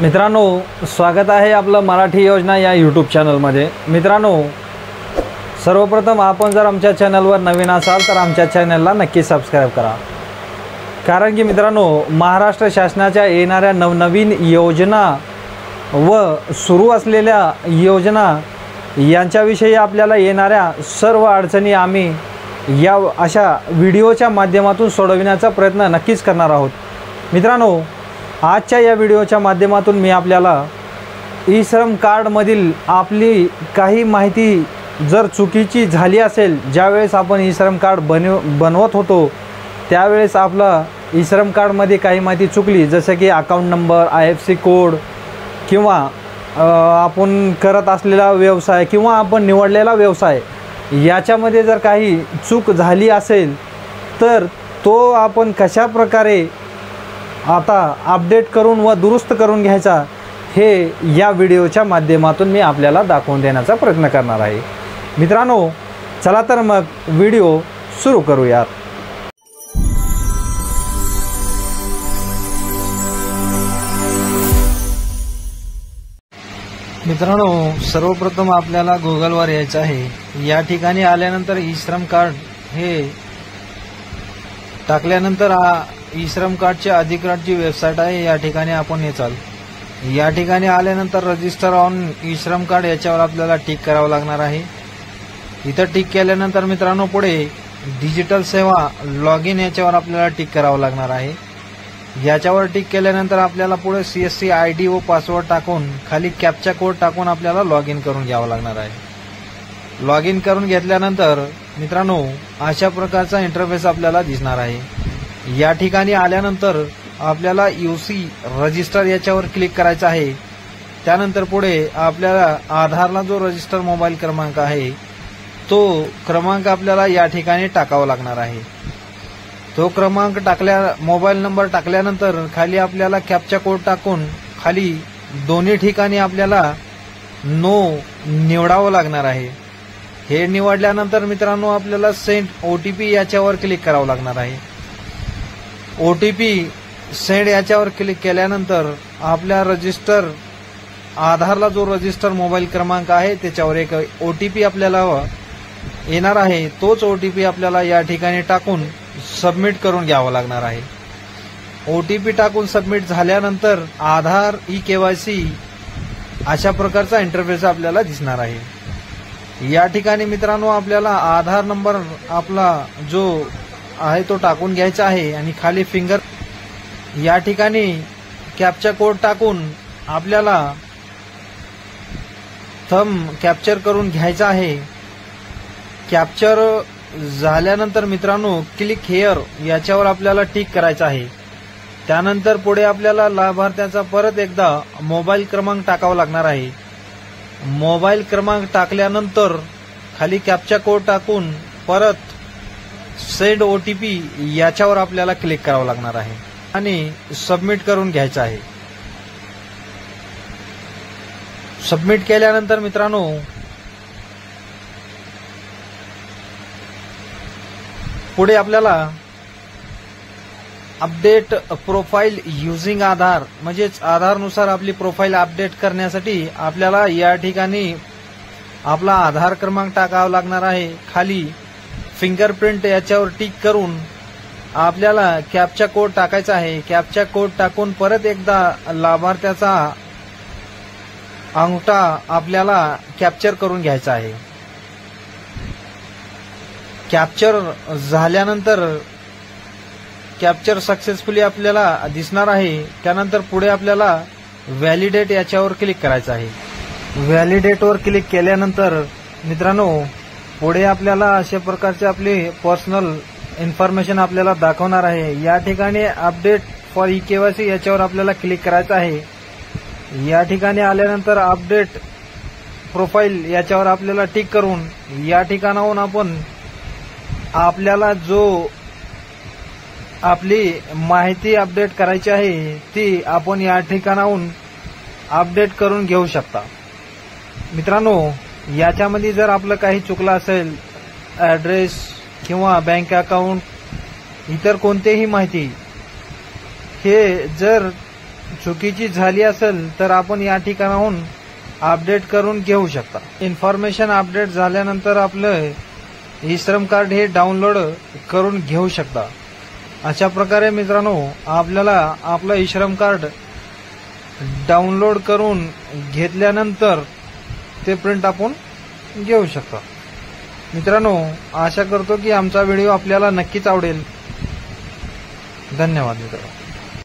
मित्रांनो, स्वागत आहे आपलं मराठी योजना या यूट्यूब चॅनलमध्ये। मित्रांनो, सर्वप्रथम आपण जर आमच्या चॅनलवर नवीन असाल तर आमच्या चॅनलला नक्की सबस्क्राइब करा, कारण की मित्रांनो महाराष्ट्र शासनाच्या येणाऱ्या नवनवीन योजना व सुरू असलेल्या योजना यांच्याविषयी आपल्याला येणाऱ्या सर्व अडचणी आम्ही या अशा व्हिडिओच्या माध्यमातून सोडविण्याचा प्रयत्न नक्कीच करणार आहोत। मित्रांनो, आजच्या या व्हिडिओच्या माध्यमातून मी आपल्याला ई श्रम कार्डमधील आपली काही माहिती जर चुकीची झाली असेल, ज्यावेळेस आपण ई श्रम कार्ड बनवत होतो त्यावेळेस आपला ई श्रम कार्डमध्ये काही माहिती चुकली, जसं की अकाउंट नंबर, IFSC कोड किंवा आपण करत असलेला व्यवसाय किंवा आपण निवडलेला व्यवसाय याच्यामध्ये जर काही चूक झाली असेल तर तो आपण कशा प्रकारे आता अपडेट करून व दुरुस्त करून घ्यायचा हे या व्हिडिओच्या माध्यमातून मी आपल्याला दाखवून देण्याचा प्रयत्न करणार आहे। मित्रांनो, चला तर मग व्हिडिओ सुरू करूयात। मित्रांनो, सर्वप्रथम आपल्याला गुगलवर यायचं आहे। या ठिकाणी आल्यानंतर ई श्रम कार्ड हे टाकल्यानंतर ई श्रम कार्डची अधिकृत जी वेबसाईट आहे या ठिकाणी आपण येचाल। या ठिकाणी आल्यानंतर रजिस्टर ऑन ई श्रम कार्ड याच्यावर आपल्याला टिक करावं लागणार आहे। इथं टिक केल्यानंतर मित्रांनो पुढे डिजिटल सेवा लॉग इन याच्यावर आपल्याला टिक करावं लागणार आहे। याच्यावर टिक केल्यानंतर आपल्याला पुढे CSC ID व पासवर्ड टाकून खाली कॅप्चा कोड टाकून आपल्याला लॉग इन करून घ्यावं लागणार आहे। लॉग इन करून घेतल्यानंतर मित्रांनो अशा प्रकारचा इंटरफेस आपल्याला दिसणार आहे। या ठिकाणी आल्यानंतर आपल्याला UC रजिस्टर याच्यावर क्लिक करायचं आहे। त्यानंतर पुढे आपल्याला आधारला जो रजिस्टर मोबाईल क्रमांक आहे तो क्रमांक आपल्याला या ठिकाणी टाकावा लागणार आहे। तो क्रमांक मोबाईल नंबर टाकल्यानंतर खाली आपल्याला कॅप्चा कोड टाकून खाली दोन्ही ठिकाणी आपल्याला नो निवडावं लागणार आहे। हे निवडल्यानंतर मित्रांनो आपल्याला सेंड OTP याच्यावर क्लिक करावं लागणार आहे। OTP सेंड याच्यावर क्लिक केल्यानंतर आपल्या रजिस्टर आधारला जो रजिस्टर मोबाईल क्रमांक आहे त्याच्यावर एक OTP आपल्याला येणार आहे। तोच OTP आपल्याला या ठिकाणी टाकून सबमिट करून घ्यावं लागणार आहे। OTP टाकून सबमिट झाल्यानंतर आधार eKYC अशा प्रकारचा इंटरफेस आपल्याला दिसणार आहे। या ठिकाणी मित्रांनो आपल्याला आधार नंबर आपला जो आहे तो टाकून घ्यायचा आहे आणि खाली फिंगर या ठिकाणी कॅप्चा कोड टाकून आपल्याला थंब कॅप्चर करून घ्यायचा आहे। कॅप्चर झाल्यानंतर मित्रांनो क्लिक हिअर याच्यावर आपल्याला टिक करायचं आहे। त्यानंतर पुढे आपल्याला लाभार्थ्याचा परत एकदा मोबाईल क्रमांक टाकावा लागणार आहे। मोबाईल क्रमांक टाकल्यानंतर खाली कॅप्चा कोड टाकून परत सेंड OTP याच्यावर आपल्याला क्लिक करावं लागणार आहे आणि सबमिट करून घ्यायचं आहे। सबमिट केल्यानंतर मित्रांनो पुढे आपल्याला अपडेट प्रोफाईल युजिंग आधार म्हणजेच आधारनुसार आपली प्रोफाईल अपडेट करण्यासाठी आपल्याला या ठिकाणी आपला आधार क्रमांक टाकावा लागणार आहे। खाली फिंगरप्रिंट याच्यावर टिक करून आपल्याला कॅप्चा कोड टाकायचा आहे। कॅप्चा कोड टाकून परत एकदा लाभार्थ्याचा अंगठा आपल्याला कॅप्चर करून घ्यायचा आहे। कॅप्चर झाल्यानंतर कॅप्चर सक्सेसफुली आपल्याला दिसणार आहे। त्यानंतर पुढे आपल्याला व्हॅलिडेट याच्यावर क्लिक करायचं आहे। व्हॅलिडेटवर क्लिक केल्यानंतर मित्रांनो पुढे आपल्याला अशा प्रकारचे आपले पर्सनल इन्फॉर्मेशन आपल्याला दाखवणार आहे। या ठिकाणी अपडेट फॉर eKYC याच्यावर आपल्याला क्लिक करायचं आहे। या ठिकाणी आल्यानंतर अपडेट प्रोफाईल याच्यावर आपल्याला टिक करून या ठिकाणाहून आपण आपल्याला जो आपली माहिती अपडेट करायची आहे ती आपण या ठिकाणाहून अपडेट करून घेऊ शकता। मित्रांनो, याच्यामध्ये जर आपलं काही चुकलं असेल, ॲड्रेस किंवा बँक अकाउंट इतर कोणतेही माहिती हे जर चुकीची झाली असेल तर आपण या ठिकाणाहून अपडेट करून घेऊ शकता। इन्फॉर्मेशन अपडेट झाल्यानंतर आपलं ई श्रम कार्ड हे डाउनलोड करून घेऊ शकता। अशा प्रकारे मित्रांनो आपल्याला आपलं ई श्रम कार्ड डाउनलोड करून घेतल्यानंतर ते प्रिंट आपण घेऊ शकता। मित्रांनो आशा करतो की आमचा व्हिडिओ आपल्याला नक्कीच आवडेल। धन्यवाद मित्रांनो।